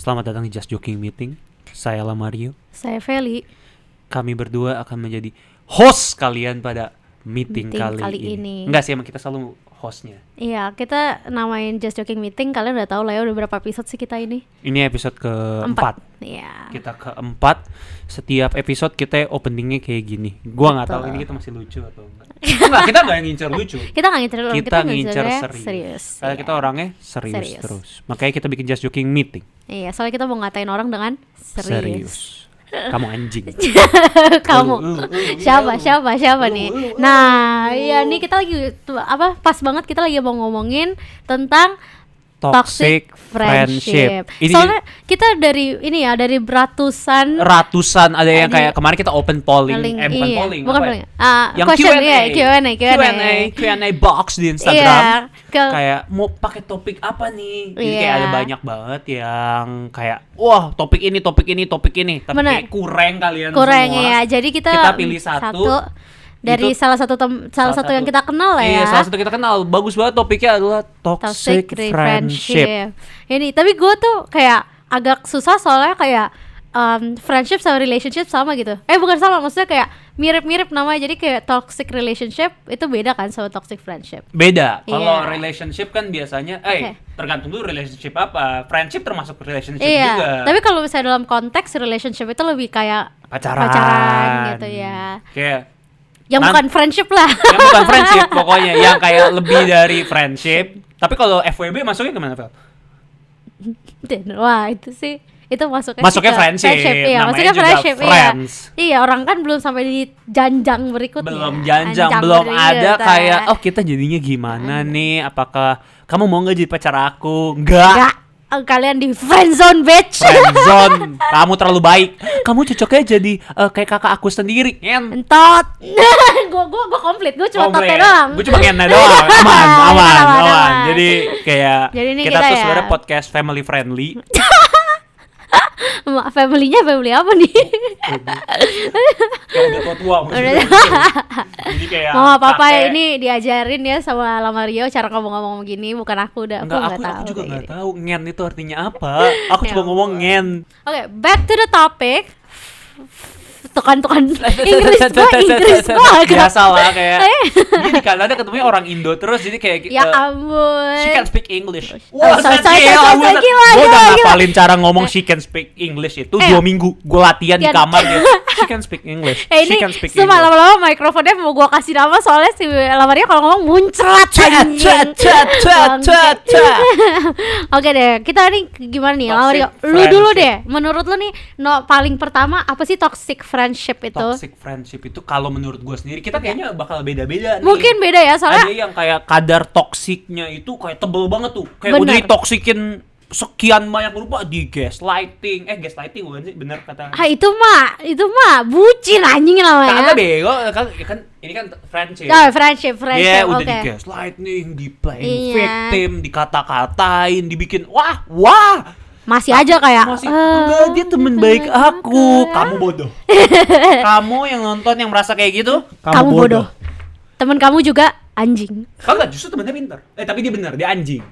Selamat datang di Just Joking Meeting. Saya Lamario. Saya Feli. Kami berdua akan menjadi host kalian pada meeting kali ini. Enggak sih, emang kita selalu hostnya. Iya, kita namain Just Joking Meeting. Kalian udah tahu lah ya udah berapa episode sih kita ini? Ini episode keempat. Iya. Kita keempat. Setiap episode kita openingnya kayak gini. Gua nggak tahu ini kita masih lucu atau enggak. Enggak, kita nggak ngincer lucu. Kita nggak ngincer lucu. Kita ngincer serius. Karena Iya. kita orangnya serius terus. Makanya kita bikin Just Joking Meeting. Iya, soalnya kita mau ngatain orang dengan serius. Kamu anjing. Kamu siapa nih? Nah, ya nih kita lagi pas banget kita lagi mau ngomongin tentang toxic friendship. Soalnya kita dari ratusan ada yang kayak kemarin kita open polling, bukan polling, yang Q&A box di Instagram. Kayak mau pakai topik apa nih? Jadi kayak ada banyak banget yang kayak wah topik ini, tapi kayak kurang kalian semua. Ya. Jadi kita pilih satu dari salah satu yang kita kenal lah ya. Iya, salah satu kita kenal. Bagus banget topiknya adalah toxic friendship. Ini, tapi gue tuh kayak agak susah soalnya kayak friendship sama relationship sama gitu. Bukan sama, maksudnya kayak mirip-mirip namanya. Jadi kayak toxic relationship itu beda kan sama toxic friendship. Beda. Kalau relationship kan biasanya tergantung dulu relationship apa. Friendship termasuk relationship juga. Tapi kalau misalnya dalam konteks relationship itu lebih kayak pacaran gitu ya. Kayak yang bukan friendship lah. Yang bukan friendship pokoknya, yang kayak lebih dari friendship. Tapi kalau FWB masuknya kemana, Fel? Wah, itu sih masuknya friendship. Iya, masuknya friendship. Iya, orang kan belum sampai di janjang berikutnya. Belum belum ada kayak kita jadinya gimana nih? Apakah kamu mau nggak jadi pacar aku? Enggak. Kalian di friendzone, bitch. Friendzone. Kamu terlalu baik. Kamu cocoknya jadi kayak kakak aku sendiri. Entot. Gue komplit. Gue cuma tote doang. Gue cuma ngena doang. Aman. Jadi kayak kita tuh sebenarnya podcast family friendly. Family-nya family apa nih? Kayak udah tua maksudnya. Jadi kayak mama papa ini diajarin ya sama Lamario cara ngomong-ngomong gini, bukan aku udah. Aku juga nggak tahu ngen itu artinya apa. Aku cuma ngomong ngen. Oke, back to the topic. Tukan Inggris gua biasa lah kayak dia di Kanada ketemunya orang Indo terus jadi kayak ya ampun she can speak English. Wah, gila. Gue udah ngapalin cara ngomong she can speak English itu 2 minggu gue latihan di kamar gitu. She can speak English. She can speak English. Lama-lama mikrofonnya mau gue kasih nama soalnya si Lamaria kalau ngomong muncrat. Oke deh, kita nih gimana nih Lamaria? Lu dulu deh. Menurut lu nih paling pertama apa sih toxic friendship itu? Toxic friendship itu kalau menurut gue sendiri kita kayaknya bakal beda-beda nih. Mungkin beda ya soalnya. Ada yang kayak kadar toksiknya itu kayak tebel banget tuh. Kayak udah ditoksikin sekian banyak rupa di gaslighting. Gaslighting bukan sih bener kata. Itu mah bucin anjing namanya. Kagak bego kan ini kan friendship. Friendship. Iya, udah di gaslighting, di playing victim, dikata-katain, dibikin wah. Masih aja kayak enggak, dia temen baik aku. Kamu bodoh. Kamu yang nonton yang merasa kayak gitu, kamu bodoh. Temen kamu juga anjing. Kagak, justru temennya pintar. Tapi dia benar, dia anjing.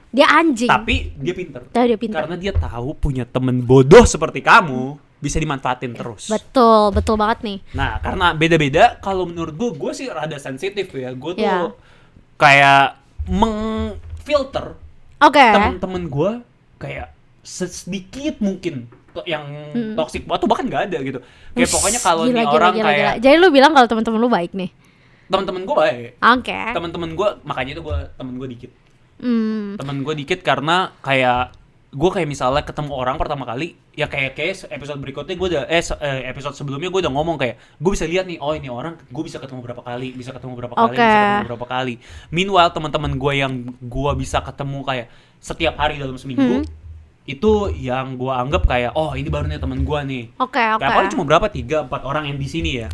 Tapi dia pintar. Karena dia tahu punya temen bodoh seperti kamu bisa dimanfaatin terus. Betul banget nih. Nah, karena beda-beda, kalau menurut gue sih rada sensitif ya. Gue tuh kayak mengfilter temen-temen gue kayak sedikit mungkin yang toxic atau bahkan nggak ada gitu. Kayak pokoknya kalau nih orang kayak. Jadi lu bilang kalau teman-teman lu baik nih? Teman-teman gue baik. Oke. Teman-teman gue makanya itu temen gue dikit. Temen gue dikit karena kayak gue kayak misalnya ketemu orang pertama kali ya kayak episode berikutnya gue udah episode sebelumnya gue udah ngomong kayak gue bisa lihat nih ini orang gue bisa ketemu berapa kali. Meanwhile teman-teman gue yang gue bisa ketemu kayak setiap hari dalam seminggu itu yang gue anggap kayak ini baru nih teman gue nih. Kayak paling cuma berapa 3-4 orang yang di sini ya.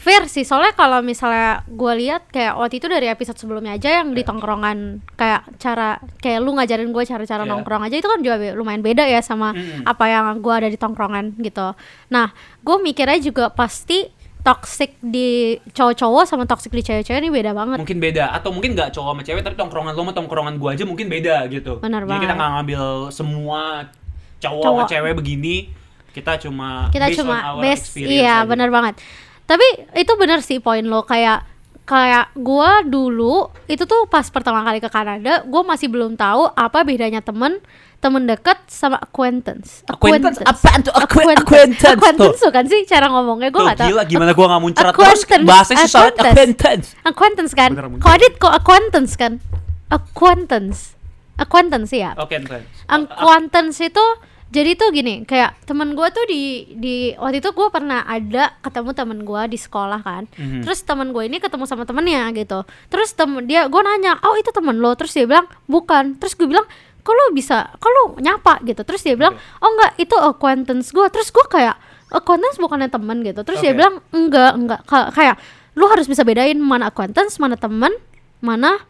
Fair sih, soalnya kalau misalnya gue lihat kayak waktu itu dari episode sebelumnya aja yang di tongkrongan kayak lu ngajarin gue cara-cara nongkrong aja itu kan juga lumayan beda ya sama apa yang gue ada di tongkrongan gitu. Nah, gue mikirnya juga pasti toxic di cowok-cowok sama toxic di cewek-cewek ini beda banget. Mungkin beda, atau mungkin nggak cowok sama cewek tapi tongkrongan lo sama tongkrongan gue aja mungkin beda gitu. Benar banget. Jadi kita banget. nggak ngambil semua cowok sama cewek begini, kita cuma base, iya benar banget. Tapi itu benar sih poin lo, kayak gue dulu itu tuh pas pertama kali ke Kanada, gue masih belum tahu apa bedanya temen dekat sama acquaintance. Acquaintance tuh kan sih cara ngomongnya, gue nggak tahu. Gila, gimana gue nggak muncrat terus bahasanya susah. Acquaintance kan, kok Adit kok acquaintance kan, acquaintance ya. Acquaintance itu jadi tuh gini, kayak temen gue tuh di waktu itu gue pernah ada ketemu temen gue di sekolah kan. Terus temen gue ini ketemu sama temennya gitu. Terus gue nanya, oh itu temen lo? Terus dia bilang bukan. Terus gue bilang, kok lo nyapa gitu. Terus dia bilang, oh enggak, itu acquaintance gue. Terus gue kayak, acquaintance bukannya temen gitu. Terus dia bilang, enggak, kayak lo harus bisa bedain mana acquaintance, mana temen, mana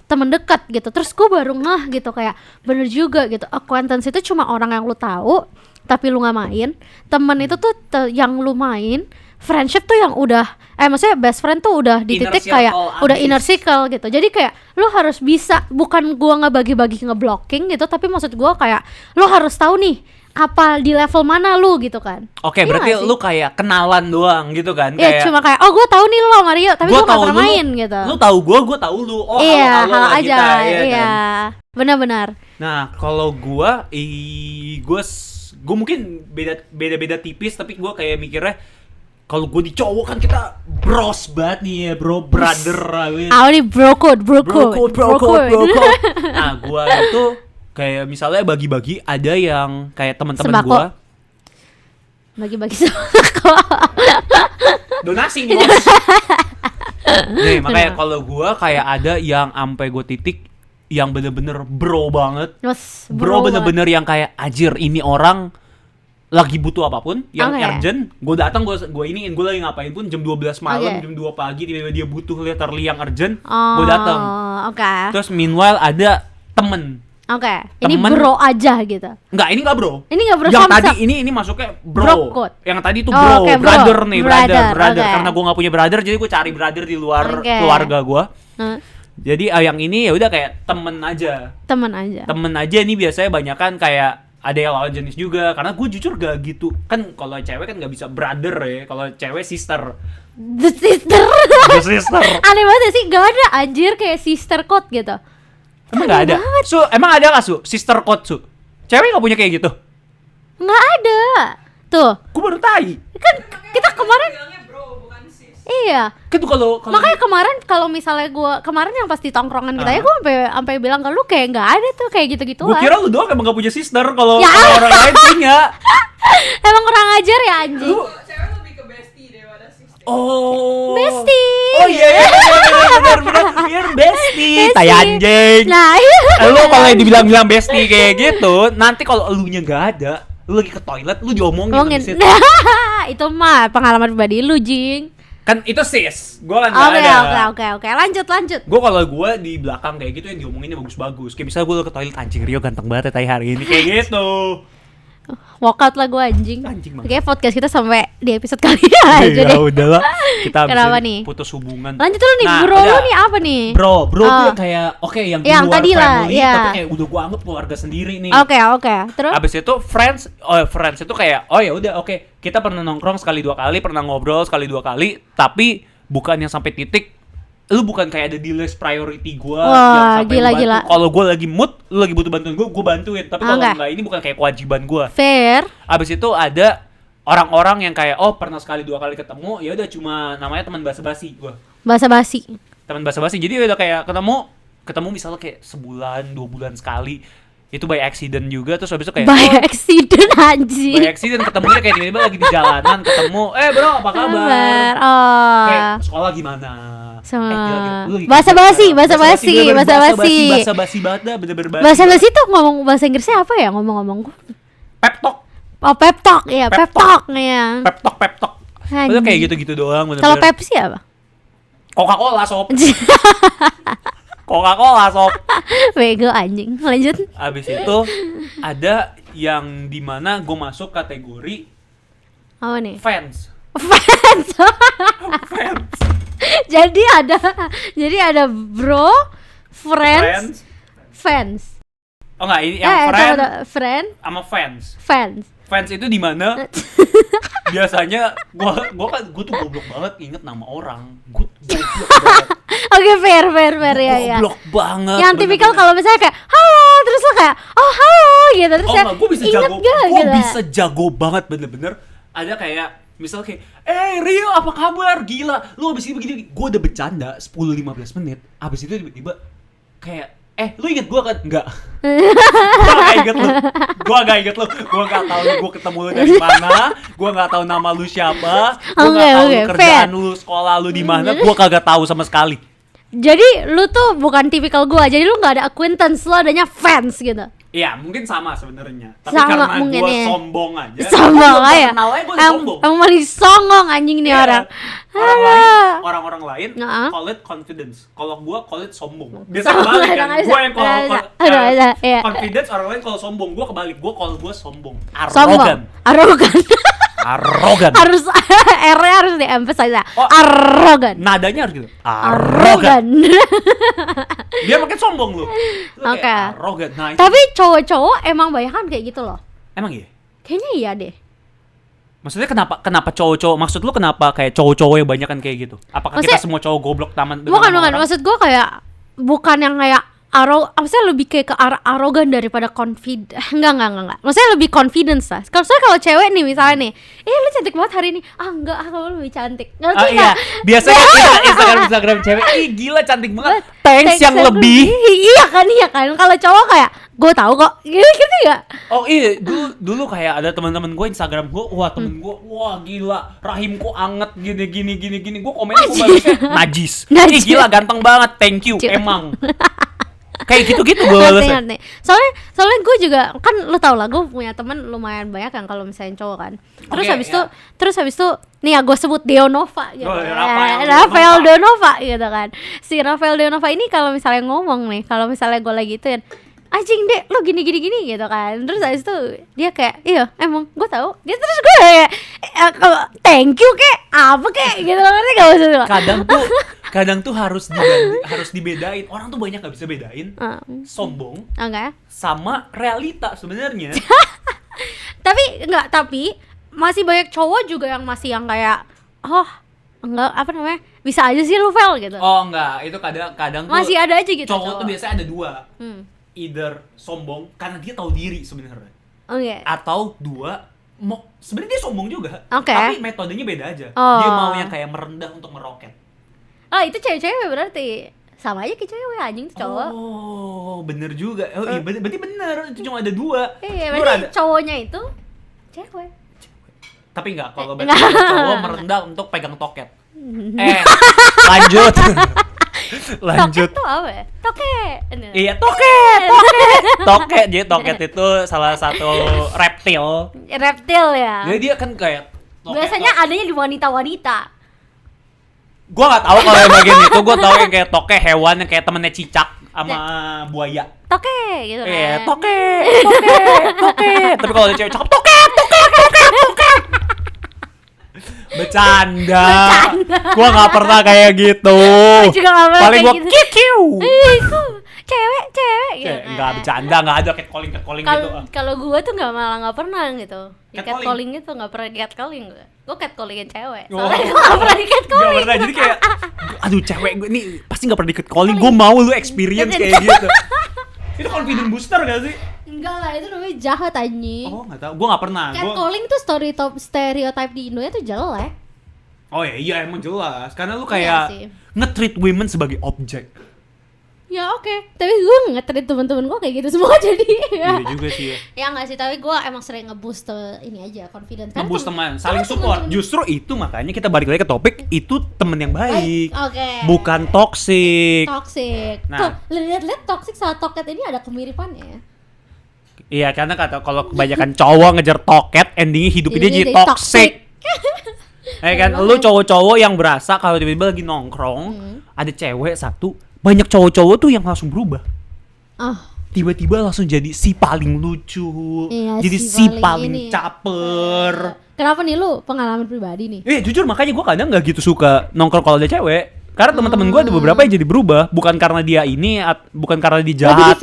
temen dekat gitu. Terus gue baru gitu, kayak bener juga gitu. Acquaintance itu cuma orang yang lu tahu tapi lu nggak main. Temen itu tuh yang lu main. Friendship tuh yang udah maksudnya best friend tuh udah di titik kayak udah inner circle gitu. Jadi kayak lu harus bisa, bukan gua ngebagi-bagi ngeblocking gitu, tapi maksud gua kayak lu harus tahu nih apa di level mana lu gitu kan. Oke, berarti lu kayak kenalan doang gitu kan. Iya, cuma kayak gue tahu nih lu sama Mario, tapi gue gak pernah main gitu. Lu tahu gue tahu lu. Oh, iya, halo aja. Kita, iya. Kan? Benar-benar. Nah, kalau gue mungkin beda tipis, tapi gue kayak mikirnya kalau gue di cowok kan kita bros banget nih ya, bro, brother. Nih bro code. Nah, gue itu kayak misalnya bagi-bagi, ada yang kayak teman-teman gue bagi-bagi sembako. Donasi nih. Nih, makanya kalau gue kayak ada yang sampai gue titik yang bener-bener bro banget. Bro bener-bener yang kayak anjir, ini orang lagi butuh apapun yang urgent, gue datang, gue iniin, gue lagi ngapain pun jam 12 malam, jam 2 pagi, tiba-tiba dia butuh literally yang urgent, gue datang. Terus meanwhile ada temen. Ini bro aja gitu. Enggak, ini enggak bro. Ini enggak bro. Yang tadi ini masuknya bro. Yang tadi itu bro, brother nih, brother. Karena gue nggak punya brother, jadi gue cari brother di luar keluarga gue. Jadi yang ini ya udah kayak temen aja. Temen aja ini biasanya banyakan kayak ada yang lawan jenis juga, karena gue jujur gak gitu. Kan kalau cewek kan nggak bisa brother ya, kalau cewek sister. The sister. Aneh banget sih, gak ada anjir kayak sister code gitu. Emang gak ada? Emang ada gak sister code Cewek gak punya kayak gitu? Gak ada. Tuh. Gue baru tahu. Kan kita kemarin iya. Kan tuh kalau makanya kemarin kalau misalnya kemarin yang pas di tongkrongan kita ya, gue sampai bilang ke lu kayak nggak ada tuh kayak gitu-gitu. Gue kira lu doang emang gak punya sister, kalau orang lain punya. Emang kurang ajar ya anjing. Cewek lebih ke bestie daripada sister. Bestie. Oh iya, bener bestie. Tai anjing. Nah, lu kalau dibilang bestie kayak gitu, nanti kalau elunya nggak ada, lu lagi ke toilet, lu diomongin. Itu mah pengalaman pribadi lu, Jing. Kan itu sis, gue kan nggak ada. Oke, lanjut. Gue kalau gue di belakang kayak gitu yang diomonginnya bagus-bagus. Kayak misalnya gue ke toilet, anjing Rio ganteng banget ya hari ini, kayak gitu. Walkout lah gue anjing. Kayak podcast kita sampai di episode kali aja deh. Ya udahlah, kita kenapa nih? Putus hubungan. Lanjut dulu nih, bro lu nih apa nih? Bro tuh kayak yang di luar tadi family, lah, tapi kayak udah gue anggap keluarga sendiri nih. Oke. Terus? Abis itu friends itu kayak ya udah oke, kita pernah nongkrong sekali 2 kali, pernah ngobrol sekali 2 kali, tapi bukan yang sampai titik lu bukan kayak ada di list priority gue yang sampai gila. Kalau gue lagi mood, lu lagi butuh bantuan gue bantuin. Tapi kalau enggak, ini bukan kayak kewajiban gue. Fair. Abis itu ada orang-orang yang kayak pernah sekali 2 kali ketemu, ya udah cuma namanya teman basa-basi gue. Teman basa-basi. Jadi udah kayak ketemu misalnya kayak sebulan 2 bulan sekali. Itu by accident juga, terus habis itu kayak accident anjing. By accident ketemunya kayak tiba-tiba lagi di jalanan ketemu, bro apa kabar? Kayak sekolah gimana? Basa-basi banget dah, bener-bener basa-basi tuh ngomong bahasa Inggrisnya apa ya, ngomong-ngomong gue? Pep talk. Oh, pep talk ya, pep talk nih. Pep talk. Udah kayak gitu-gitu doang bener-bener. Kalau Pepsi apa? Coca-Cola sob. Bego anjing. Lanjut. Abis itu ada yang dimana gue masuk kategori apa nih? Fans. Jadi ada bro, friends, fans. Oh enggak, ini yang friend sama fans. Fans itu di mana? Biasanya gua tuh goblok banget inget nama orang. Gua goblok banget. Oke, fair ya. Goblok banget. Yang tipikal kalau misalnya kayak halo, terus lo kayak oh halo gitu terus ya. Gue bisa jago banget bener-bener. Ada kayak misal kayak Rio apa kabar? Gila, lu abis ini begini. Gue udah bercanda 10-15 menit. Abis itu tiba-tiba kayak lu inget gue kan? Enggak. Gue gak inget lu. Gue gak tahu gue ketemu lu dari mana. Gue gak tahu nama lu siapa. Gue gak tahu kerjaan lu, sekolah lu di mana. Gue kagak tahu sama sekali. Jadi lu tuh bukan tipikal gue. Jadi lu gak ada acquaintance, lu adanya fans gitu. Iya, mungkin sama sebenarnya. Tapi sama, karena gue sombong aja. Sombong aja. Gue sombong. Emang paling songong anjing nih orang. Orang-orang lain call it confidence. Kalau gue call it sombong. Biasa kebalik kan. Gue yang call confidence, orang lain call sombong. Gue kebalik. Gue call gue sombong. Arogan. Harus R-nya harus di-emphasize. Arogan. Nadanya harus gitu. Arogan. Biar makin sombong lu. Oke. Arogan. Nah, tapi cowok-cowok emang banyak kan kayak gitu loh. Emang iya? Kayaknya iya deh. Maksudnya kenapa cowok-cowok? Maksud lu kenapa kayak cowok-cowok yang banyak kan kayak gitu? Apakah kita semua cowok goblok taman? Bukan. Maksud gue kayak bukan yang kayak maksudnya lebih kayak ke arah arogan daripada confident. Enggak. Maksudnya lebih confidence lah. Kalau cewek nih misalnya nih, lu cantik banget hari ini. Enggak, kamu lebih cantik. Ngerti enggak? Iya. Biasanya Instagram cewek, gila cantik banget. Thanks yang lebih. Iya kan. Kalau cowok kayak gue tahu kok. Gitu enggak? Oh iya, dulu kayak ada teman-teman gue Instagram gue, temen gue, gila, rahimku anget gini. Gue komen balasnya najis. Gila ganteng banget. Thank you. Emang. Kayak gitu gue ngerti. Soalnya gue juga kan lu tau lah, gue punya teman lumayan banyak yang kalau misalnya cowok kan. Terus habis itu nih ya gue sebut Deonova gitu. Rafael Deonova gitu kan. Si Rafael Deonova ini kalau misalnya ngomong nih, kalau misalnya gue lagi gituin, anjing deh lu gini gitu kan. Terus habis itu dia kayak iya emang gue tahu. Dia terus gue kayak thank you kek apa kek gitu ngerti gak maksudnya. Kadang tuh harus dibedain. Orang tuh banyak gak bisa bedain sombong sama realita sebenarnya. Tapi masih banyak cowok juga yang masih yang kayak enggak apa namanya bisa aja sih lu fail gitu. Oh enggak, itu kadang tuh masih ada aja gitu. Cowok tuh biasanya ada dua. Either sombong karena dia tahu diri sebenarnya. Atau dua sebenarnya dia sombong juga. Tapi metodenya beda aja. Dia mau yang kayak merendah untuk meroket. Itu cewek-cewek berarti sama aja kayak cewek anjing tuh cowok. Oh, bener juga. Oh iya, berarti bener. Itu cuma ada dua. Iya, berarti cowoknya itu cewek. Tapi enggak, kalau berarti cowok merendah untuk pegang toket. Lanjut. Toket tuh apa ya? Toket. Iya, toket. Jadi toket itu salah satu reptil ya. Jadi dia kan kayak biasanya adanya di wanita-wanita. Gue gak tahu kalau yang bagian itu, gue tahu yang kayak toke hewan yang kayak temennya cicak sama buaya. Toke gitu kan. Iya, toke. Tapi kalau ada cewek cakep, toke. Bercanda. Gue gak pernah kayak gitu. Paling gue kikiu. Cewek gitu. Enggak bercanda, enggak ada catcalling gitu. Kalau gue tuh nggak pernah gitu. Catcalling gitu nggak pernah catcalling gue. Gue catcallingin cewek. Soalnya gue nggak pernah di catcalling. Nggak pernah, jadi kayak aduh cewek gue nih pasti nggak pernah di catcalling. Gue mau lu experience kayak gitu. Itu confident booster gak sih? Enggak lah, itu namanya jahat anjing. Oh nggak tahu, gue nggak pernah. Catcalling tuh stereotype di Indonesia tuh jelek. Oh iya emang jelas. Karena lu kayak nge-treat women sebagai objek. Ya oke. Tapi gue nge-treat teman-teman gue kayak gitu semua jadi. Iya juga sih ya. Ya nggak sih, tapi gue emang sering nge-boost ini aja confidence. Nge-boost teman, saling support. Justru itu makanya kita balik lagi ke topik, itu temen yang baik. Bukan toxic. Nah, tuh lihat toxic sama toket ini ada kemiripannya ya. Iya, karena kalau kebanyakan cowok ngejar toket, endingnya hidupnya dia jadi toxic. Kan, lu cowok-cowok yang berasa kalau tiba-tiba lagi nongkrong, ada cewek satu, banyak cowok-cowok tuh yang langsung berubah. Tiba-tiba langsung jadi si paling lucu, jadi si paling caper. Kenapa nih lu pengalaman pribadi nih? Jujur makanya gue kadang nggak gitu suka nongkrong kalau ada cewek. Karena teman-teman gue ada beberapa yang jadi berubah, bukan karena dia ini, bukan karena dia jahat.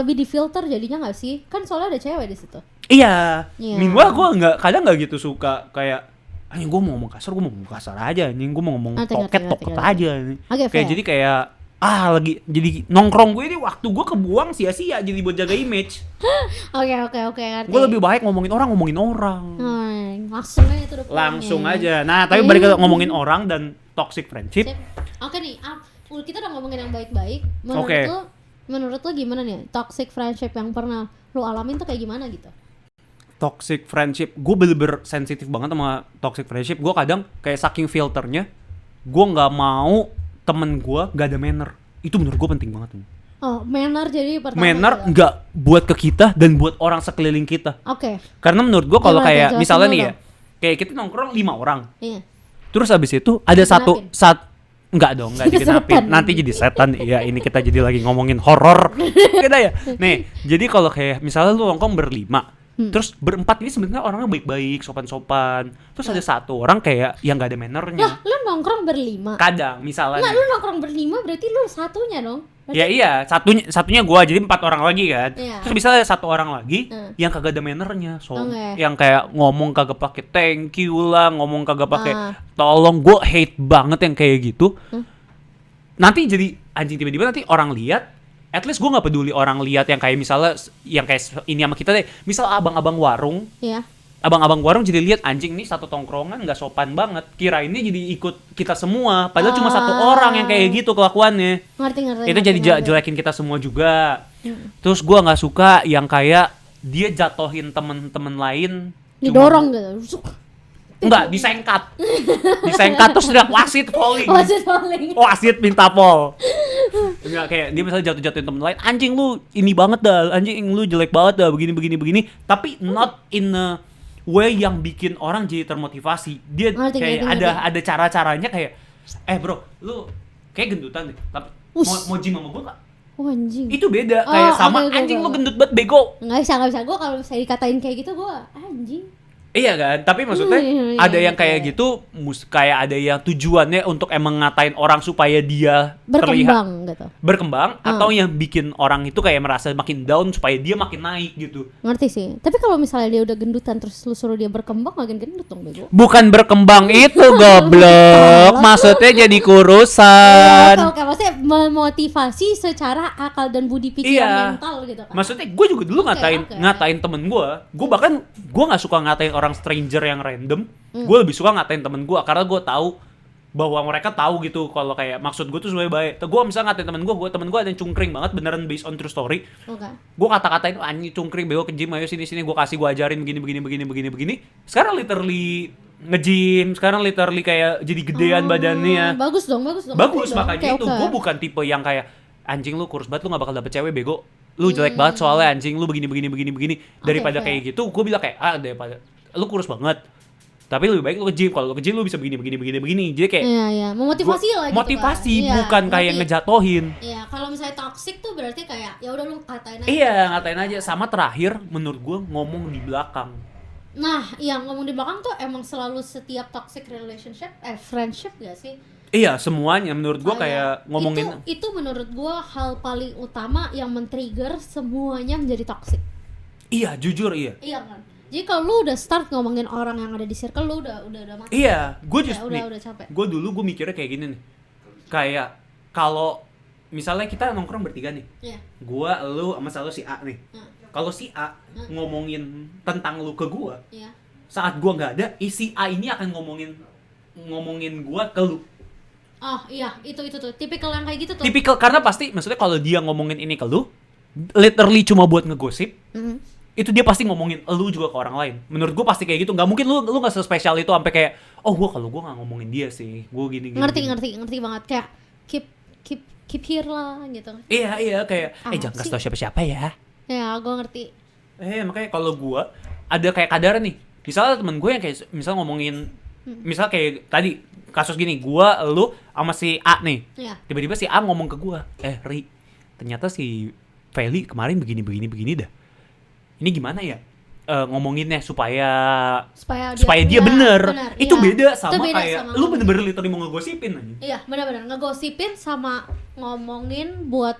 Lebih di filter jadinya nggak sih? Kan soalnya ada cewek di situ. Iya. Meanwhile gue kadang nggak gitu suka kayak, gue mau ngomong kasar, gue mau ngomong kasar aja, gue mau ngomong toket aja. Kayak jadi kayak lagi jadi nongkrong gue ini waktu gue kebuang sia-sia jadi buat jaga image. Oke, ngerti. Gue lebih baik ngomongin orang. Langsung aja. Nah, tapi balik ke ngomongin orang dan toxic friendship. Oke nih, kita udah ngomongin yang baik-baik. Menurut lo gimana nih toxic friendship yang pernah lo alamin tuh kayak gimana gitu? Toxic friendship, gue bener-bener sensitif banget sama toxic friendship. Gue kadang kayak saking filternya, gue nggak mau temen gue gak ada manner. Itu menurut gue penting banget. Oh, manner jadi pertama. Manner nggak buat ke kita dan buat orang sekeliling kita. Oke. Karena menurut gue kalau kayak misalnya nih ya, kayak kita nongkrong 5 orang. Iya. Terus abis itu ada enggak dikenapin. Nanti jadi setan. Iya, ini kita jadi lagi ngomongin horor. Kita ya. Nih, jadi kalau kayak misalnya lu nongkrong berlima. Terus berempat ini sebenarnya orangnya baik-baik, sopan-sopan. Terus ada satu orang kayak yang gak ada mannernya. Lah, lu nongkrong berlima? Kadang, misalnya. Nggak, lu nongkrong berlima berarti lu satunya dong? Ya iya, satunya gua, jadi 4 orang lagi kan. Terus misalnya satu orang lagi yang kagak ada mannernya. Yang kayak ngomong kagak pakai thank you lah, ngomong kagak pakai tolong. Gua hate banget yang kayak gitu. Nanti jadi anjing, tiba-tiba nanti orang lihat. At least gue gak peduli orang lihat yang kayak misalnya yang kayak ini sama kita deh. Misal abang-abang warung. Iya. Abang-abang warung jadi lihat anjing nih satu tongkrongan gak sopan banget. Kira ini jadi ikut kita semua. Padahal cuma satu orang yang kayak gitu kelakuannya. Ngerti. Itu jadi jelekin kita semua juga. Terus gue gak suka yang kayak dia jatohin temen-temen lain. Didorong gitu. Enggak, disengkat terus udah wasit falling. Wasit minta pol. Enggak, kayak dia misalnya jatuhin temen lain, anjing lu ini banget dah, anjing lu jelek banget dah, begini. Tapi not in a way yang bikin orang jadi termotivasi. Dia kayak ada cara-caranya kayak, bro, lu kayak gendutan deh, tapi mau gym sama gue gak? Anjing. Itu beda, kayak sama anjing lu gendut banget bego. Nggak bisa, gue kalau misalnya dikatain kayak gitu gue anjing. Iya kan, tapi maksudnya ada yang kayak gitu, kayak ada yang tujuannya untuk emang ngatain orang supaya dia berkembang atau yang bikin orang itu kayak merasa makin down supaya dia makin naik gitu. Ngerti sih, tapi kalau misalnya dia udah gendutan terus lu suruh dia berkembang makin gendut dong bego. Bukan berkembang itu goblok, maksudnya jadi kurusan. Oke, maksudnya memotivasi secara akal dan budi pikiran mental gitu kan. Maksudnya gue juga dulu ngatain temen gue bahkan gue nggak suka ngatain orang stranger yang random. Gue lebih suka ngatain temen gue karena gue tahu bahwa mereka tahu gitu kalau kayak maksud gue tuh sebenarnya baik. Gue misalnya ngatain temen gue ada yang cungkring banget beneran based on true story. Gue kata-katain anjing cungkring bego ke gym, ayo sini gue ajarin begini. Sekarang literally nge-gym, sekarang literally kayak jadi gedean badannya. Bagus dong. Bagus makanya itu gue bukan tipe yang kayak anjing lu kurus banget, lu gak bakal dapet cewek bego, lu jelek banget soalnya anjing, lu begini. Daripada kayak gitu gue bilang kayak daripada lu kurus banget tapi lebih baik lu ke gym. Kalau lu ke gym lu bisa begini. Jadi kayak memotivasi lah gitu. Motivasi bukan kayak ngejatohin. Iya, kalau misalnya toxic tuh berarti kayak ya udah lu katain aja. Iya, ngatain aja. Sama terakhir menurut gua ngomong di belakang. Nah, yang ngomong di belakang tuh emang selalu setiap toxic relationship friendship gak sih? Iya, semuanya menurut gua kayak ngomongin itu menurut gua hal paling utama yang men-trigger semuanya menjadi toxic. Iya, jujur iya. Iya kan? Jadi kalau lu udah start ngomongin orang yang ada di circle lu udah mati. Iya, gue udah capek. Gue dulu gue mikirnya kayak gini nih. Kayak kalau misalnya kita nongkrong bertiga nih. Iya. Gue, lu sama selalu si A nih. Kalau si A ngomongin tentang lu ke gue, saat gue nggak ada, si A ini akan ngomongin gue ke lu. Oh iya, itu tuh tipikal yang kayak gitu tuh. Tipikal karena pasti maksudnya kalau dia ngomongin ini ke lu, literally cuma buat ngegosip. Itu dia pasti ngomongin lu juga ke orang lain. Menurut gue pasti kayak gitu. Nggak mungkin lu nggak sespesial itu sampai kayak kalau gue nggak ngomongin dia sih, gue gini. Ngerti banget kayak keep here lah gitu. Iya kayak jangan kasih tau siapa ya. Ya gue ngerti. Makanya kalau gue ada kayak kadaran nih. Misalnya temen gue yang kayak misal ngomongin, misal kayak tadi kasus gini, gue, lu sama si A nih. Tiba-tiba si A ngomong ke gue, Ri, ternyata si Feli kemarin begini dah. Ini gimana ya? ngomonginnya supaya iya, dia bener. Itu iya. beda sama Itu beda kayak sama lu ngomong. bener-bener literally mau ngegosipin aja. Iya, benar-benar ngegosipin sama ngomongin buat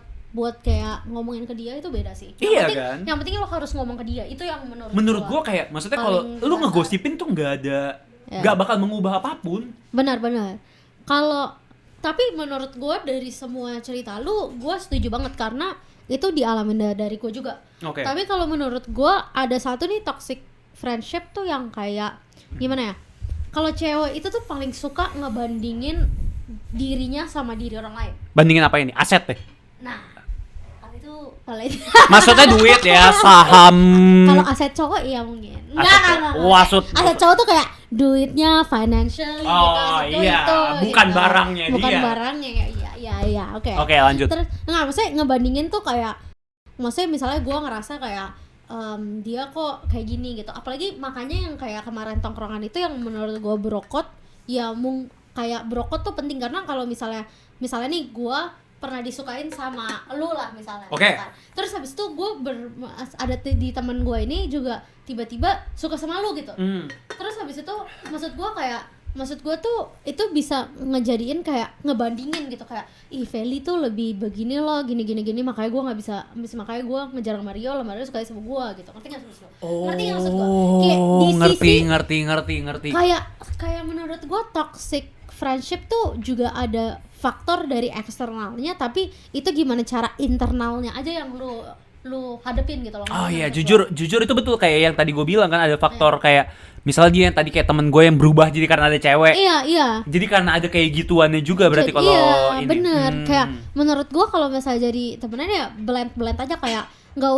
kayak ngomongin ke dia itu beda sih. Iya penting, kan? Yang penting lo harus ngomong ke dia. Itu yang Menurut gua kayak maksudnya kalau paling lu dasar. ngegosipin tuh nggak bakal mengubah apapun. Benar-benar. Tapi menurut gue dari semua cerita lu, gue setuju banget karena itu dialamin dari gue juga. Oke. Tapi kalau menurut gue ada satu nih toxic friendship tuh yang kayak gimana ya? Kalau cewek itu tuh paling suka ngebandingin dirinya sama diri orang lain. Bandingin apa ini? Aset deh. Nah, kalau Maksudnya duit ya, saham. kalau aset cowok iya mungkin. Enggak. Maksud Aset cowok tuh kayak duitnya, financially Oh, gitu. Aset cowok iya. itu, Bukan gitu. barangnya Bukan dia. barangnya ya. Iya, oke. Oke, lanjut. Terus enggak, maksudnya ngebandingin tuh kayak maksudnya misalnya gue ngerasa kayak dia kok kayak gini gitu. Apalagi makanya yang kayak kemarin tongkrongan itu yang menurut gue brokot ya kayak brokot tuh penting karena kalau misalnya nih gue pernah disukain sama lu lah misalnya. Oke. Gitu kan. Terus habis itu gue ada di teman gue ini juga tiba-tiba suka sama lu gitu. Terus habis itu maksud gue tuh itu bisa ngejadiin kayak ngebandingin gitu kayak ih Feli tuh lebih begini loh gini makanya gue nggak bisa makanya gue ngejar Mario suka sama gue gitu. Ngerti nggak maksud gue? Ngerti nggak maksud gue? Kayak di ngerti. Kayak menurut gue toxic friendship tuh juga ada faktor dari eksternalnya tapi itu gimana cara internalnya aja yang lu hadepin gitu loh. Oh iya, jujur itu betul kayak yang tadi gue bilang kan ada faktor kayak misalnya dia yang tadi kayak temen gue yang berubah jadi karena ada cewek. Iya. Jadi karena ada kayak gituannya juga berarti kalau iya, ini. Bener. Kayak menurut gue kalau misalnya jadi temenan ya blend aja kayak nggak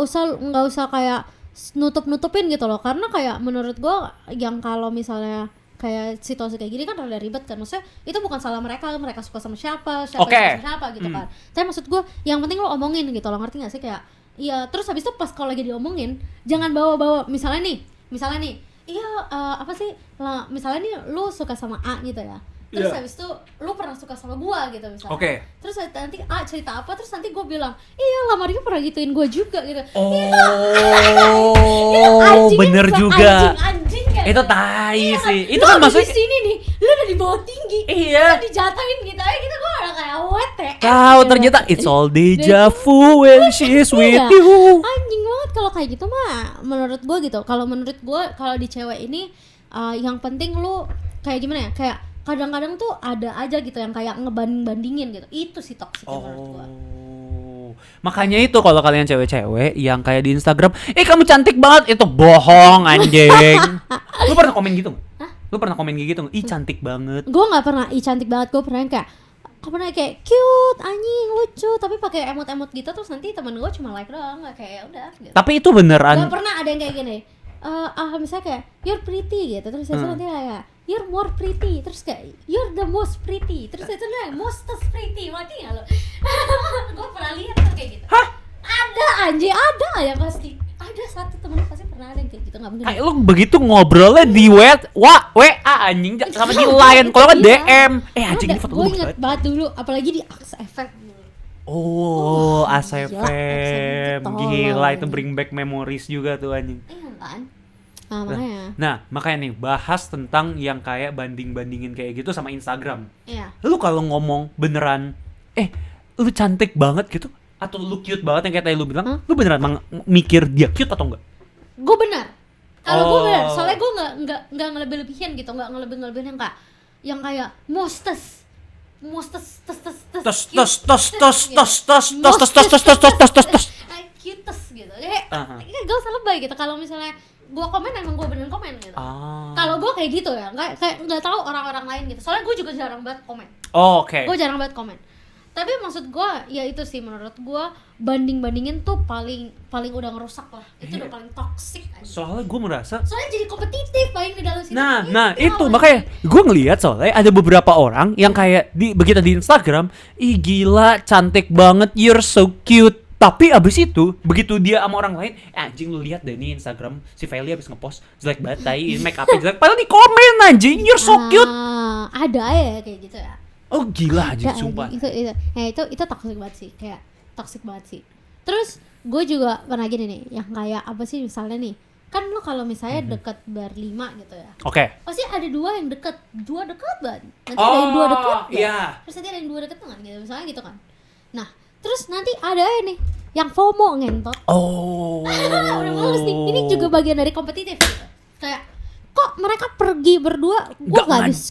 usah kayak nutupin gitu loh karena kayak menurut gue yang kalau misalnya kayak situasi kayak gini kan rada ribet kan maksudnya itu bukan salah mereka suka sama siapa suka sama siapa gitu kan tapi maksud gue yang penting lo omongin gitu lo ngerti gak sih kayak iya terus habis itu pas kalau lagi diomongin jangan bawa misalnya nih iya apa sih misalnya nih lu suka sama A gitu ya terus habis itu lu pernah suka sama gua gitu misalnya terus nanti A cerita apa terus nanti gua bilang iya lah Mario pernah gituin gua juga gitu itu bener juga anjing kan itu tai sih itu lu kan maksudnya di sini nih lu udah di bawah tinggi iya lu dijatuhin gitu aja gitu gua udah kayak what tahu ternyata it's all deja vu when she's with you anjing banget kalau kayak gitu mah menurut gua gitu kalau menurut gua kalau di cewek ini yang penting lu kayak gimana ya kayak kadang-kadang tuh ada aja gitu yang kayak ngebanding-bandingin gitu itu sih toxic menurut gua. Makanya itu kalau kalian cewek-cewek yang kayak di Instagram kamu cantik banget itu bohong anjing. Lu pernah komen gitu nggak? Lu pernah komen gitu nggak? Ih cantik banget. Gua nggak pernah cantik banget gua pernah kayak cute anjing lucu tapi pakai emot gitu terus nanti teman gua cuma like doang nggak kayak udah gitu. Tapi itu beneran. Gak pernah ada yang kayak gini misalnya kayak you're pretty gitu terus nanti kayak you're more pretty terus kayak you're the most pretty terus itu mostest pretty mati nggak lo? Gue pernah lihat tuh kayak gitu. Hah? Ada anjing ada ya pasti ada satu temen pasti pernah ada yang kayak gitu nggak mungkin. Kayak lu begitu ngobrolnya di WA anjing sama di line kalau kan DM. Anjing ini foto gue lu inget banget dulu apalagi di Axe FM. ASFM gila itu bring back memories juga tuh anjing. Iya kan? Makanya. Nah, makanya nih bahas tentang yang kayak banding-bandingin kayak gitu sama Instagram. Iya. Lu kalau ngomong beneran lu cantik banget gitu atau lu cute banget yang kayak tadi lu bilang, lu beneran mikir dia cute atau enggak? Gue benar. Kalau gue benar, soalnya gue nggak ngelebih-lebihin gitu, nggak ngelebih-ngelebihin yang kayak mostest cutest gitu. Kayak gak usah lebay gitu. Kalau misalnya gue komen emang gue beneran komen gitu. Kalau gue kayak gitu ya, nggak tahu orang-orang lain gitu. Soalnya gue juga jarang banget komen. Oke. Gue jarang banget komen. Tapi maksud gue ya itu sih menurut gue bandingin tuh paling udah ngerusak lah. Itu udah paling toxic aja. Soalnya gue merasa jadi kompetitif paling di dalam situ. Nah itu makanya gue ngelihat soalnya ada beberapa orang yang kayak begitu di Instagram, ih gila cantik banget, you're so cute. Tapi abis itu begitu dia sama orang lain, anjing lu lihat deh nih Instagram si Feli abis ngepost jelek banget tai, make upnya jelek. Padahal di komen anjing, you're so cute. Ada ya kayak gitu ya. Oh gila anjing sumpah. Itu toxic banget sih, kayak toxic banget sih. Terus gue juga pernah gini nih, yang kayak apa sih misalnya nih, kan lu kalau misalnya deket berlima gitu ya. Oke. Pasti ada dua yang deket banget. Nanti ada yang dua deket banget. Iya. Terus nanti ada yang dua deket banget gitu, misalnya gitu kan. Nah, terus nanti ada ini yang FOMO ngentot. Oh. Udah males nih. Ini juga bagian dari kompetitif gitu. Kayak kok mereka pergi berdua, gue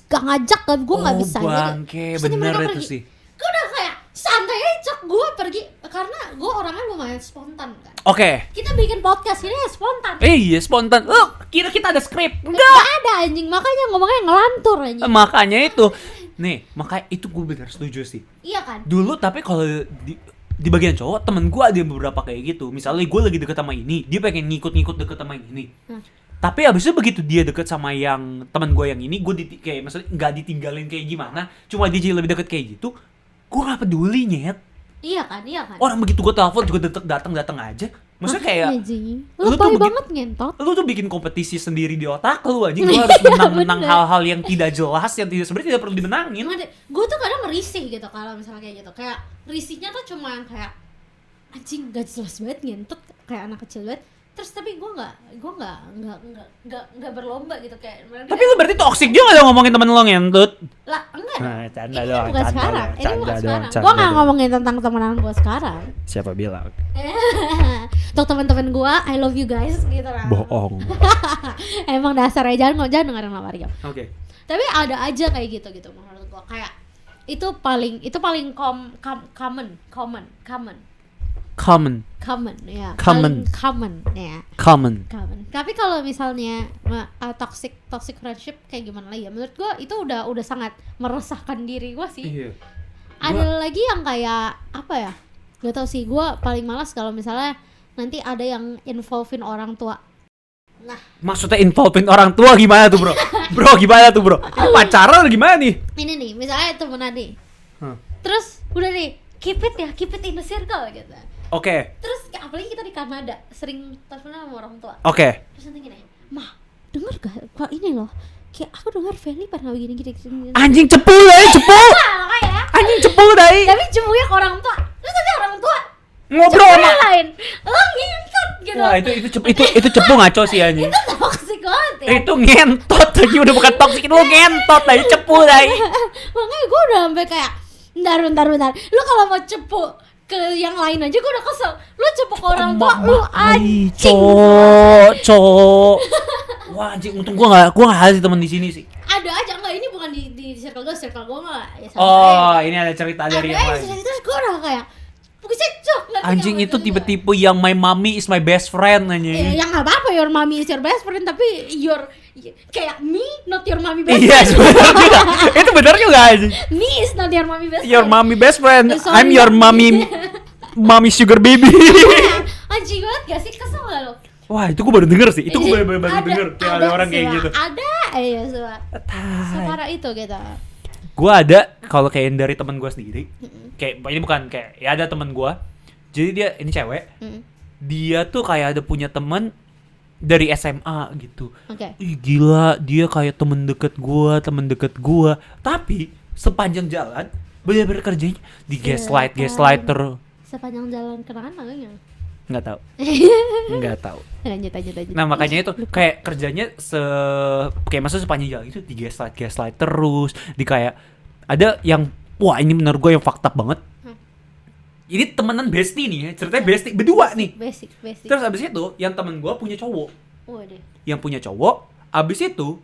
gak ngajak kan, gue gak bisa gitu. Bangke, bener itu sih. Gue udah kayak santai aja, gue pergi karena gue orangnya lumayan spontan kan. Oke. Kita bikin podcast ini ya spontan. Iya spontan. Kira kita ada skrip? Enggak ada anjing, makanya ngomongnya ngelantur anjing. Makanya itu. Nih, makanya itu gue bener setuju sih. Iya kan? Dulu tapi kalau di bagian cowok, temen gue ada beberapa kayak gitu. Misalnya gue lagi deket sama ini, dia pengen ngikut-ngikut deket sama yang ini. Tapi abis itu begitu dia deket sama yang teman gue yang ini, gue kayak maksudnya nggak ditinggalin kayak gimana, cuma dia jadi lebih deket kayak gitu, gue nggak peduli nyet. Iya kan. Orang begitu gue telepon juga datang aja. Maksudnya kayak lu tuh banget ngentot. Lu tuh bikin kompetisi sendiri di otak lu anjing. Lu harus menang hal-hal yang tidak jelas, yang sebenarnya tidak perlu dimenangin. Gue tuh kadang merisih gitu kalau misalnya kayak gitu. Kayak risihnya tuh cuma yang kayak anjing gak jelas banget ngentot kayak anak kecil banget. Terus tapi gue nggak berlomba gitu kayak. Tapi lu berarti toksik juga dong ngomongin temen lo ngentut. Lah enggak. Nah, canda ini doang, bukan canda sekarang. doang, Ini canda bukan doang, sekarang. canda Gue nggak doang. ngomongin tentang temenan gue sekarang. Siapa bilang? Untuk teman-teman gue, I love you guys gitu lah. Bohong. Emang dasarnya jangan dengerin lah Mario. Oke. Tapi ada aja kayak gitu menurut gue kayak itu paling common ya. Common. Common ya. Common. Tapi kalau misalnya toxic friendship kayak gimana lagi ya? Menurut gua itu udah sangat meresahkan diri gua sih. Iya. Ada lagi yang kayak apa ya? Gak tau sih, gua paling malas kalau misalnya nanti ada yang involvein orang tua. Nah, maksudnya involvein orang tua gimana tuh, Bro? Bro, gimana tuh, Bro? Ini pacaran atau gimana nih? Ini nih, misalnya temenan nih. Terus udah nih, keep it in the circle gitu. Oke. Terus apalagi kita di Kanada sering teleponan sama orang tua. Oke. Terus nanti gini, "Mah, denger gak kalau ini loh? Kayak aku dengar Feli pernah begini." Anjing cepu deh, cepu. Makanya. Anjing cepu deh. Tapi cepunya ke orang tua. Terus nanti orang tua ngobrol sama lain. Lo ngentot gitu. Wah, itu cepu ngaco sih anjing. Itu toxic banget ya. Itu ngentot lagi, udah bukan toxic, itu ngentot lagi, cepu deh. Makanya gue udah sampai kayak bentar. Lu kalau mau cepu ke yang lain aja gue udah kesel. Lu cepu ke orang tua, lu anjing. Cok. Wah anjing, untung gue gak ada temen di sini sih. Ada aja, enggak ini bukan di circle gue enggak ya sama oh ini ada cerita dari yang lain. Terus gue udah kayak anjing itu tipe-tipe yang my mommy is my best friend anjing. Yang nggak apa-apa your mommy is your best friend, tapi kayak me not your mommy best friend. Iya benar juga. Itu benar juga anjing. Me is not your mommy best friend. Your mommy best friend. I'm your mommy sugar baby. Anjing banget gak sih, kesel gak lo? Wah itu gue baru denger sih. Itu gue baru denger kayak ada orang kayak gitu. Ada separah itu gitu. Gue ada kalau kayak dari teman gue sendiri. Kayak ini bukan kayak ya ada teman gue. Jadi dia ini cewek. Dia tuh kayak ada punya teman dari SMA gitu. Ih gila, dia kayak temen deket gue. Tapi sepanjang jalan bener-bener kerjanya di gaslight terus. Sepanjang jalan kenangan makanya? Nggak tahu. Lanjut. Nah makanya itu kayak kerjanya kayak masa sepanjang jalan itu di gaslight terus. Di kayak ada yang wah ini menurut gue yang fucked up banget. Ini temenan bestie nih ya, ceritanya bestie berdua nih. Basic. Terus abis itu yang temen gue punya cowok. Waduh. Yang punya cowok, abis itu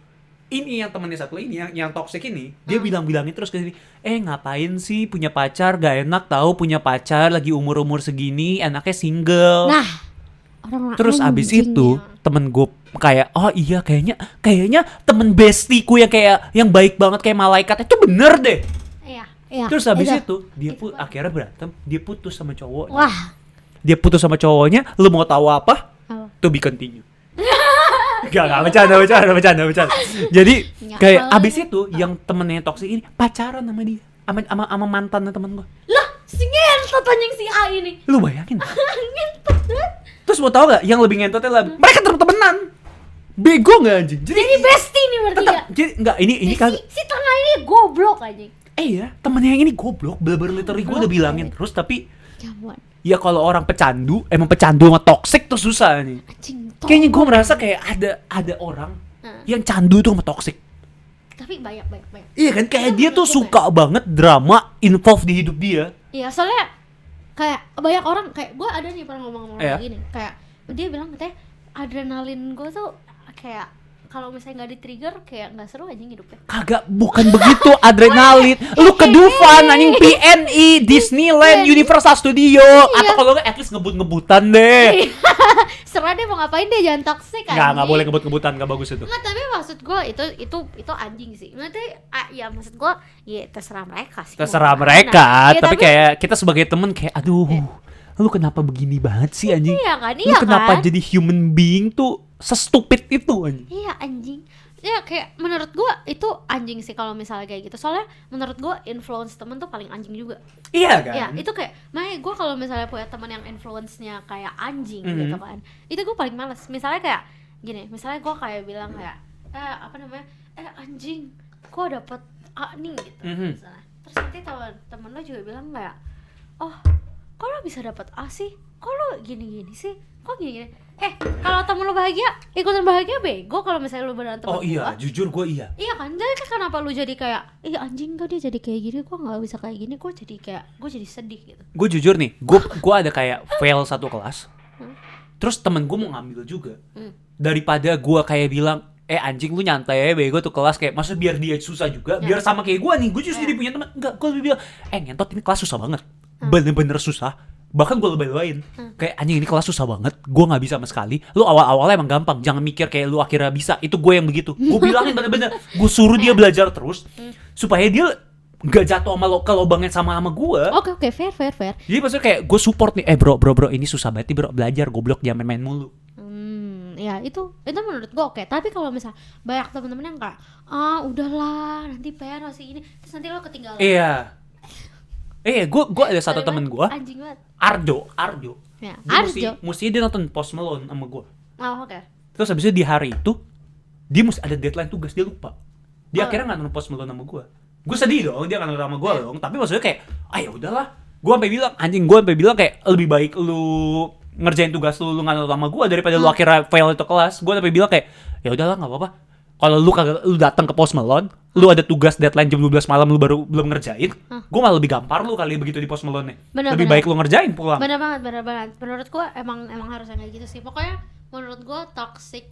ini yang temennya satu ini yang toxic ini, dia bilangin terus ke sini, ngapain sih punya pacar, gak enak tahu punya pacar lagi umur segini, enaknya single. Nah, terus abis itu temen gue kayak, oh iya kayaknya temen bestieku yang kayak yang baik banget kayak malaikat itu bener deh. Iya. Terus habis itu dia akhirnya berantem, dia putus sama cowoknya. Wah. Dia putus sama cowoknya, lu mau tahu apa? To be continue. Gak bercanda. Jadi kayak abis itu yang temennya toksik ini pacaran sama dia, sama mantannya temen gue. Lah, si ngentot anjing si A ini. Lu bayangin? Ngentot banget. Terus mau tahu gak yang lebih ngentotnya lagi? Mereka temenan. Bego gak anjing? Jadi bestie nih berarti ya? Jadi enggak, ini kan si tengah ini goblok anjing. Iya, temennya yang ini goblok, bener-bener literally gue udah bilangin terus tapi ya kalau orang pecandu, emang pecandu sama toxic tuh susah nih. Kayaknya gue merasa kayak ada orang yang candu tuh sama toxic. Tapi banyak. Iya kan, kayak dia tuh suka banget drama involved di hidup dia. Iya, soalnya kayak banyak orang, kayak gue ada nih pernah ngomong-ngomong kayak gini, kayak dia bilang katanya adrenalin gue tuh kayak kalau misalnya nggak di-trigger kayak nggak seru anjing hidupnya. Kagak, bukan begitu adrenalin. Lu ke Dufan anjing, PNI, Disneyland, Universal Studio, atau kalau lu at least ngebut-ngebutan deh. Serah deh mau ngapain deh, jangan toxic anjing. Nggak boleh ngebut-ngebutan, nggak bagus itu. Nggak, tapi maksud gue itu anjing sih. Ya maksud gue ya terserah mereka sih. Terserah mereka, tapi kayak kita sebagai temen kayak aduh, lu kenapa begini banget sih anjing? Iya kan, lu kenapa jadi human being tuh se-stupid itu anjing? Iya anjing. Ya kayak menurut gue itu anjing sih kalau misalnya kayak gitu. Soalnya menurut gue influence temen tuh paling anjing juga. Iya kan? Ya itu kayak, makanya gue kalau misalnya punya teman yang influence-nya kayak anjing gitu kan, itu gue paling males. Misalnya kayak gini, misalnya gue kayak bilang kayak anjing, gue dapet A nih gitu misalnya. Terus nanti temen lo juga bilang kayak, oh kok lo bisa dapet A sih? Kok lo gini-gini sih? Kok gini-gini? Kalau temen lo bahagia, ikutan bahagia bego. Kalau misalnya lo beneran temen jujur gue iya. Iya kan, jadi kan kenapa lu jadi kayak anjing kok dia jadi kayak gini, gue nggak bisa kayak gini, gue jadi sedih gitu. Gue jujur nih, gue ada kayak fail satu kelas, terus temen gue mau ngambil juga, daripada gue kayak bilang anjing lu nyantai ya bego tuh kelas, kayak masa biar dia susah juga, biar sama kayak gue nih, gue justru jadi punya teman. Enggak, gue lebih bilang ngentot ini kelas susah banget, bener-bener susah. Bahkan gue lebay-lebayin kayak anjing ini kelas susah banget, gue nggak bisa sama sekali. Lu awal-awalnya emang gampang, jangan mikir kayak lu akhirnya bisa. Itu gue yang begitu, gue bilangin bener-bener, gue suruh dia belajar terus supaya dia nggak jatuh sama ke lubangnya sama gue. Oke, fair. Jadi maksudnya kayak gue support nih, bro ini susah banget nih bro, belajar goblok, jangan main-main mulu. Ya itu menurut gue oke. Tapi kalau misal banyak temen-temen yang kayak udahlah nanti PR masih ini, terus nanti lo ketinggalan. Gue ada satu temen gue, Arjo. Ya, Mesti dia nonton Post Malone sama gue. Oke. Terus habis itu di hari itu dia mesti ada deadline tugas, dia lupa. Dia akhirnya nggak nonton Post Malone sama gue. Gue sedih dong, dia nggak nonton sama gue dong. Tapi maksudnya kayak, ya udahlah. Gue sampai bilang kayak lebih baik lu ngerjain tugas lu nggak nonton sama gue daripada lu akhirnya fail itu kelas. Gue sampai bilang kayak, ya udahlah nggak apa-apa. Kalau lu datang ke Post Malone, lu ada tugas deadline jam 12 malam lu baru belum ngerjain, gue malah lebih gampar lu kali begitu di Post Malone-nya. Lebih baik lu ngerjain pulang. Bener banget. Menurut gue emang harusnya kayak gitu sih. Pokoknya menurut gue toxic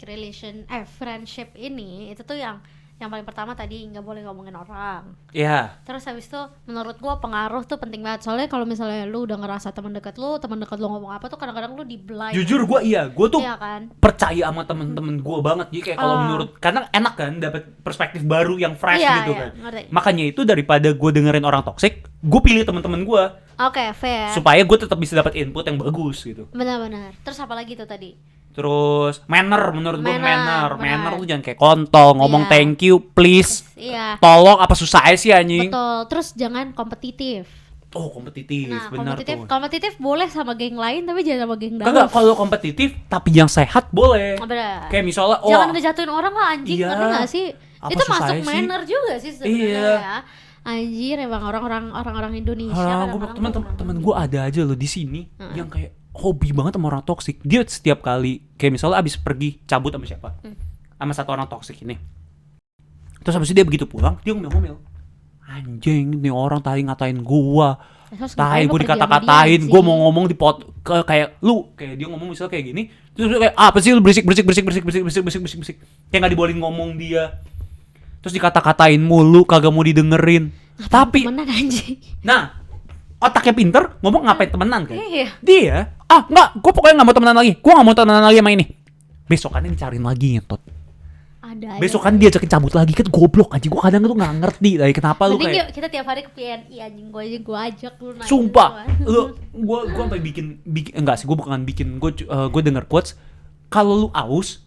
friendship ini itu tuh yang paling pertama tadi nggak boleh ngomongin orang. Iya. Terus habis itu menurut gue pengaruh tuh penting banget. Soalnya kalau misalnya lu udah ngerasa teman dekat lu ngomong apa tuh kadang-kadang lu di-blind. Jujur gue gue tuh kan? percaya sama temen-temen gue banget. Jadi kayak kalau menurut, karena enak kan dapet perspektif baru yang fresh gitu kan. Ngerti. Makanya itu daripada gue dengerin orang toxic, gue pilih temen-temen gue. Oke, fair. Supaya gue tetap bisa dapat input yang bagus gitu. Benar. Terus apa lagi tuh tadi? Terus menurut gue manner lu jangan kayak kontol, ngomong thank you, please, tolong, apa susah sih anjing. Betul. Terus jangan kompetitif. Kompetitif, benar tuh. Kompetitif boleh sama geng lain tapi jangan sama geng dalam. Enggak, kalau kompetitif tapi yang sehat boleh. Bener. Kayak misalnya jangan ngejatuhin orang lah anjing, ngerti gak sih? Apa itu masuk sih? manner juga sih sebenarnya ya. Anjir, emang orang-orang Indonesia. Temen gue ada aja loh di sini yang kayak hobi banget sama orang toksik. Dia setiap kali kayak misalnya abis pergi cabut sama siapa, sama satu orang toksik ini, terus abis itu dia begitu pulang dia ngomel-ngomel, anjing nih orang tadi ngatain gua, gue dikata-katain, gue mau ngomong di kayak lu, kayak dia ngomong misalnya kayak gini, terus kayak apa sih lu berisik, kayak nggak dibolehin ngomong dia, terus dikata-katain mulu, kagak mau didengerin. Tapi nah, otaknya pinter, ngomong ngapain temenan kan? Dia, enggak, gue pokoknya nggak mau temenan lagi sama ini. Besokannya dicariin lagi ngentot. Besokan dia ajakin cabut lagi, kan goblok anjing. Gue kadang tuh nggak ngerti dari kenapa lu kayak. Kita tiap hari ke PNI anjing, gue ajak lu. Sumpah, gue sampai bikin enggak sih, gue bukan bikin, gue denger quotes. Kalau lu aus,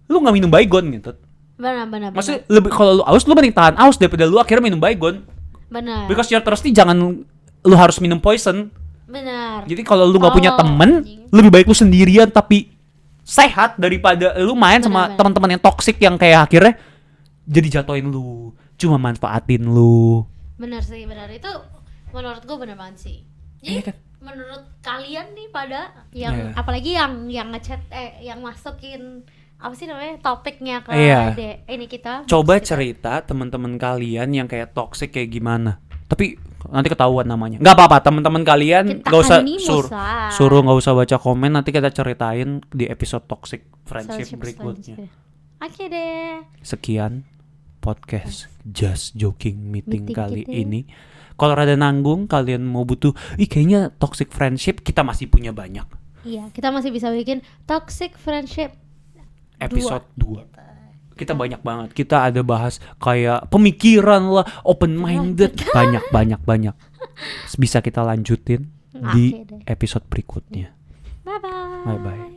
lu nggak minum baygon ngentot. Benar. Maksudnya lebih kalau lu aus, lu mending tahan aus daripada lu akhirnya minum baygon. Benar. Because you're thirsty, jangan lu harus minum poison. Benar. Jadi kalau lu nggak punya temen, lebih baik lu sendirian tapi sehat daripada lu main sama teman-teman yang toksik yang kayak akhirnya jadi jatuhin lu, cuma manfaatin lu. Benar sih, benar. Itu menurut gue benar banget sih. Jadi menurut kalian nih pada yang apalagi yang ngechat yang masukin apa sih namanya topiknya ke ini kita coba cerita teman-teman kalian yang kayak toxic kayak gimana, tapi nanti ketahuan namanya. Nggak apa-apa, teman-teman kalian nggak usah suruh nggak usah baca komen, nanti kita ceritain di episode toxic friendship berikutnya. Oke deh, sekian podcast Just Joking Meeting kali ini. Kalau rada nanggung, kalian mau butuh kayaknya toxic friendship, kita masih punya banyak. Iya, kita masih bisa bikin toxic friendship episode 2. Kita banyak banget. Kita ada bahas kayak pemikiran lah, open minded, banyak. Bisa kita lanjutin di episode berikutnya. Bye bye.